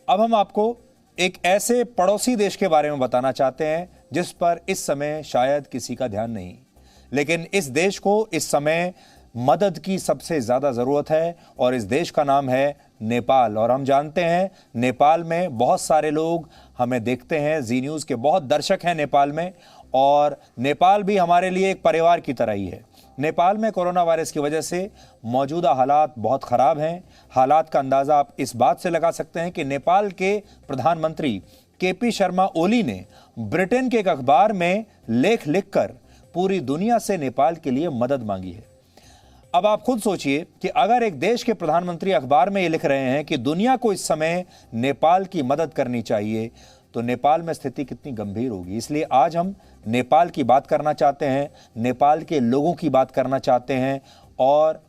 अब हम आपको एक ऐसे पड़ोसी देश के बारे में बताना चाहते हैं जिस पर इस समय शायद किसी का ध्यान नहीं, लेकिन इस देश को इस समय मदद की सबसे ज्यादा जरूरत है और इस देश का नाम है नेपाल। और हम जानते हैं नेपाल में बहुत सारे लोग हमें देखते हैं, जी न्यूज़ के बहुत दर्शक हैं नेपाल में, और नेपाल भी हमारे लिए एक परिवार की तरह ही है। नेपाल में कोरोना वायरस की वजह से मौजूदा हालात बहुत ख़राब हैं। हालात का अंदाज़ा आप इस बात से लगा सकते हैं कि नेपाल के प्रधानमंत्री केपी शर्मा ओली ने ब्रिटेन के एक अखबार में लेख लिखकर पूरी दुनिया से नेपाल के लिए मदद मांगी है। अब आप खुद सोचिए कि अगर एक देश के प्रधानमंत्री अखबार में ये लिख रहे हैं कि दुनिया को इस समय नेपाल की मदद करनी चाहिए, तो नेपाल में स्थिति कितनी गंभीर होगी। इसलिए आज हम नेपाल की बात करना चाहते हैं, नेपाल के लोगों की बात करना चाहते हैं, और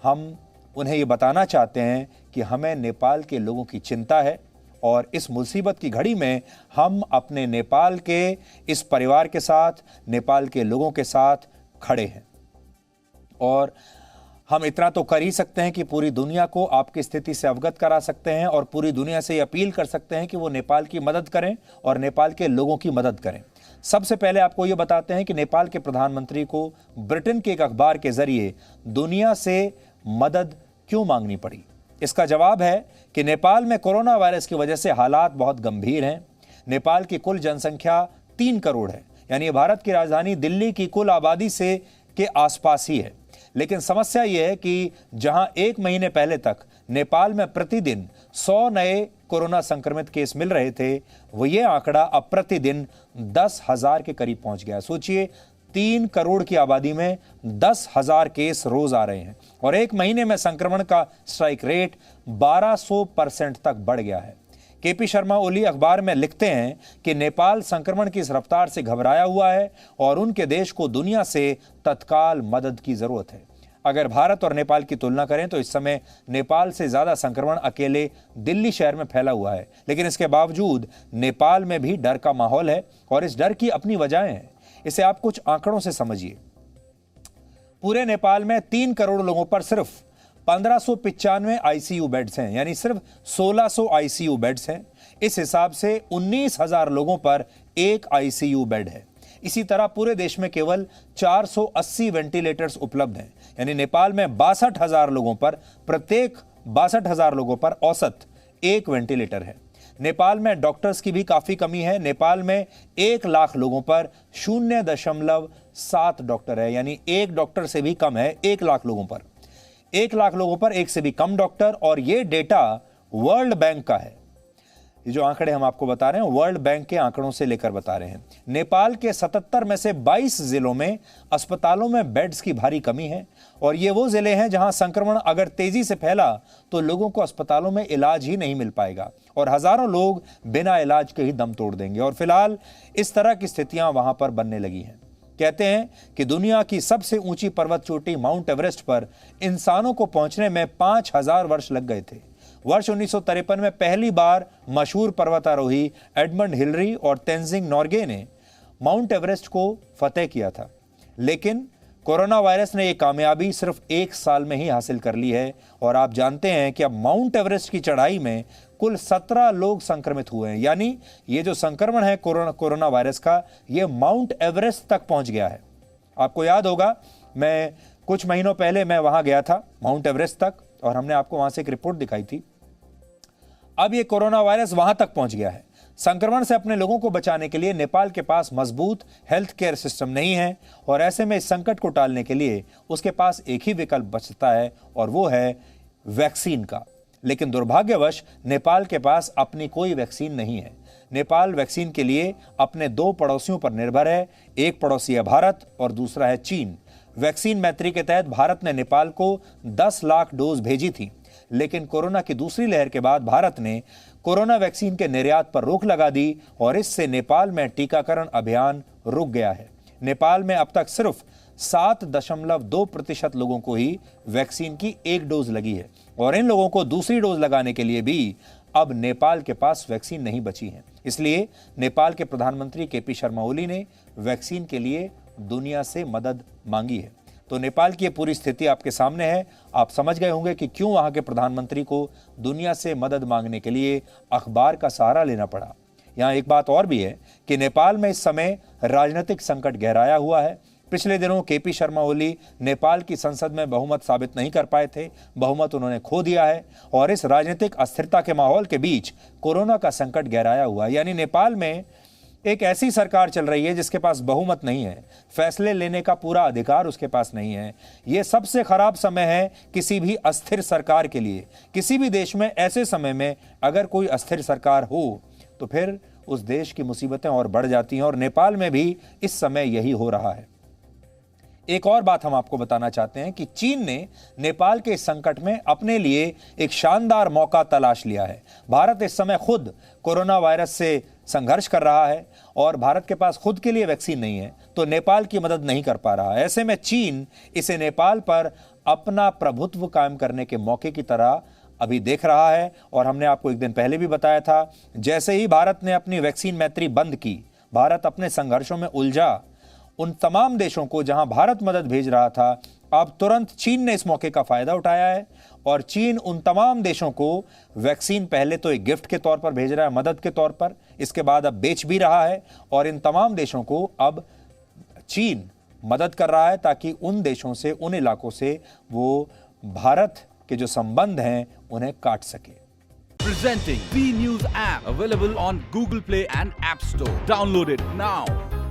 हम उन्हें ये बताना चाहते हैं कि हमें नेपाल के लोगों की चिंता है और इस मुसीबत की घड़ी में हम अपने नेपाल के इस परिवार के साथ, नेपाल के लोगों के साथ खड़े हैं। और हम इतना तो कर ही सकते हैं कि पूरी दुनिया को आपकी स्थिति से अवगत करा सकते हैं और पूरी दुनिया से अपील कर सकते हैं कि वो नेपाल की मदद करें और नेपाल के लोगों की मदद करें। सबसे पहले आपको ये बताते हैं कि नेपाल के प्रधानमंत्री को ब्रिटेन के एक अखबार के जरिए दुनिया से मदद क्यों मांगनी पड़ी। इसका जवाब है कि नेपाल में कोरोना वायरस की वजह से हालात बहुत गंभीर हैं। नेपाल की कुल जनसंख्या 3 करोड़ है, यानी भारत की राजधानी दिल्ली की कुल आबादी से के आसपास ही है। लेकिन समस्या यह है कि जहां 1 महीने पहले तक नेपाल में प्रतिदिन 100 नए कोरोना संक्रमित केस मिल रहे थे, वो ये आंकड़ा अब प्रतिदिन 10,000 के करीब पहुंच गया। सोचिए, 3 करोड़ की आबादी में 10,000 केस रोज आ रहे हैं और 1 महीने में संक्रमण का स्ट्राइक रेट 1200% तक बढ़ गया है। केपी शर्मा ओली अखबार में लिखते हैं कि नेपाल संक्रमण की इस रफ्तार से घबराया हुआ है और उनके देश को दुनिया से तत्काल मदद की जरूरत है। अगर भारत और नेपाल की तुलना करें तो इस समय नेपाल से ज्यादा संक्रमण अकेले दिल्ली शहर में फैला हुआ है, लेकिन इसके बावजूद नेपाल में भी डर का माहौल है और इस डर की अपनी वजहें हैं। इसे आप कुछ आंकड़ों से समझिए। पूरे नेपाल में 3 करोड़ लोगों पर सिर्फ 1595 आईसीयू बेड्स हैं, यानी सिर्फ 1600 आईसीयू बेड्स हैं। इस हिसाब से 19,000 लोगों पर एक आईसीयू बेड है। इसी तरह पूरे देश में केवल 480 वेंटिलेटर्स उपलब्ध हैं, यानी नेपाल में 62,000 लोगों पर प्रत्येक 62,000 लोगों पर औसत एक वेंटिलेटर है। नेपाल में डॉक्टर्स की भी काफी कमी है। नेपाल में 1 लाख लोगों पर 0.7 डॉक्टर है, यानी एक डॉक्टर से भी कम है 1 लाख लोगों पर। 1 लाख लोगों पर एक से भी कम डॉक्टर, और ये डेटा वर्ल्ड बैंक का है। ये जो आंकड़े हम आपको बता रहे हैं वर्ल्ड बैंक के आंकड़ों से लेकर बता रहे हैं। नेपाल के 77 में से 22 जिलों में अस्पतालों में बेड्स की भारी कमी है, और ये वो जिले हैं जहां संक्रमण अगर तेजी से फैला तो लोगों को अस्पतालों में इलाज ही नहीं मिल पाएगा और हजारों लोग बिना इलाज के ही दम तोड़ देंगे। और फिलहाल इस तरह की स्थितियां वहां पर बनने लगी हैं। कहते हैं कि दुनिया की सबसे ऊंची पर्वत चोटी माउंट एवरेस्ट पर इंसानों को पहुंचने में 5,000 वर्ष लग गए थे। वर्ष 1953 में पहली बार मशहूर पर्वतारोही एडमंड हिलरी और तेंजिंग नोर्गे ने माउंट एवरेस्ट को फतेह किया था, लेकिन कोरोना वायरस ने यह कामयाबी सिर्फ 1 साल में ही हासिल कर ली है। और आप जानते हैं कि अब माउंट एवरेस्ट की चढ़ाई में कुल 17 लोग संक्रमित हुए हैं, यानी ये जो संक्रमण है कोरोना वायरस का, ये माउंट एवरेस्ट तक पहुंच गया है। आपको याद होगा, मैं कुछ महीनों पहले मैं वहां गया था माउंट एवरेस्ट तक, और हमने आपको वहां से एक रिपोर्ट दिखाई थी। अब ये कोरोना वायरस वहां तक पहुंच गया है। संक्रमण से अपने लोगों को बचाने के लिए नेपाल के पास मजबूत हेल्थ केयर सिस्टम नहीं है, और ऐसे में इस संकट को टालने के लिए उसके पास एक ही विकल्प बचता है, और वो है वैक्सीन का। लेकिन दुर्भाग्यवश नेपाल के पास अपनी कोई वैक्सीन नहीं है। नेपाल वैक्सीन के लिए अपने 2 पड़ोसियों पर निर्भर है। एक पड़ोसी है भारत और दूसरा है चीन। वैक्सीन मैत्री के तहत भारत ने नेपाल को 10 लाख डोज भेजी थी, लेकिन कोरोना की दूसरी लहर के बाद भारत ने कोरोना वैक्सीन के निर्यात पर रोक लगा दी और इससे नेपाल में टीकाकरण अभियान रुक गया है। नेपाल में अब तक सिर्फ 7.2% लोगों को ही वैक्सीन की 1 डोज लगी है, और इन लोगों को दूसरी डोज लगाने के लिए भी अब नेपाल के पास वैक्सीन नहीं बची है। इसलिए नेपाल के प्रधानमंत्री केपी शर्मा ओली ने वैक्सीन के लिए दुनिया से मदद मांगी है। तो तो नेपाल की ये पूरी स्थिति आपके सामने है। आप समझ गए होंगे कि क्यों वहां के प्रधानमंत्री को दुनिया से मदद मांगने के लिए अखबार का सहारा लेना पड़ा। यहां एक बात और भी है कि नेपाल में इस समय राजनीतिक संकट गहराया हुआ है। पिछले दिनों केपी शर्मा ओली नेपाल की संसद में बहुमत साबित नहीं कर पाए थे, बहुमत उन्होंने खो दिया है। और इस राजनीतिक अस्थिरता के माहौल के बीच कोरोना का संकट गहराया हुआ है। यानी नेपाल में एक ऐसी सरकार चल रही है जिसके पास बहुमत नहीं है, फैसले लेने का पूरा अधिकार उसके पास नहीं है। यह सबसे खराब समय है किसी भी अस्थिर सरकार के लिए। किसी भी देश में ऐसे समय में अगर कोई अस्थिर सरकार हो तो फिर उस देश की मुसीबतें और बढ़ जाती हैं, और नेपाल में भी इस समय यही हो रहा है। एक और बात हम आपको बताना चाहते हैं कि चीन ने नेपाल के इस संकट में अपने लिए एक शानदार मौका तलाश लिया है। भारत इस समय खुद कोरोना वायरस से संघर्ष कर रहा है और भारत के पास खुद के लिए वैक्सीन नहीं है, तो नेपाल की मदद नहीं कर पा रहा है। ऐसे में चीन इसे नेपाल पर अपना प्रभुत्व कायम करने के मौके की तरह अभी देख रहा है। और हमने आपको एक दिन पहले भी बताया था, जैसे ही भारत ने अपनी वैक्सीन मैत्री बंद की, भारत अपने संघर्षों में उलझा, उन तमाम देशों को जहां भारत मदद भेज रहा था, अब तुरंत चीन ने इस मौके का फायदा उठाया है और चीन उन तमाम देशों को वैक्सीन पहले तो एक गिफ्ट के तौर पर भेज रहा है, मदद के तौर पर, इसके बाद अब बेच भी रहा है। और इन तमाम देशों को अब चीन मदद कर रहा है ताकि उन देशों से, उन इलाकों से वो भारत के जो संबंध हैं उन्हें काट सके। Presenting V News app available on Google Play and App Store. Download it now.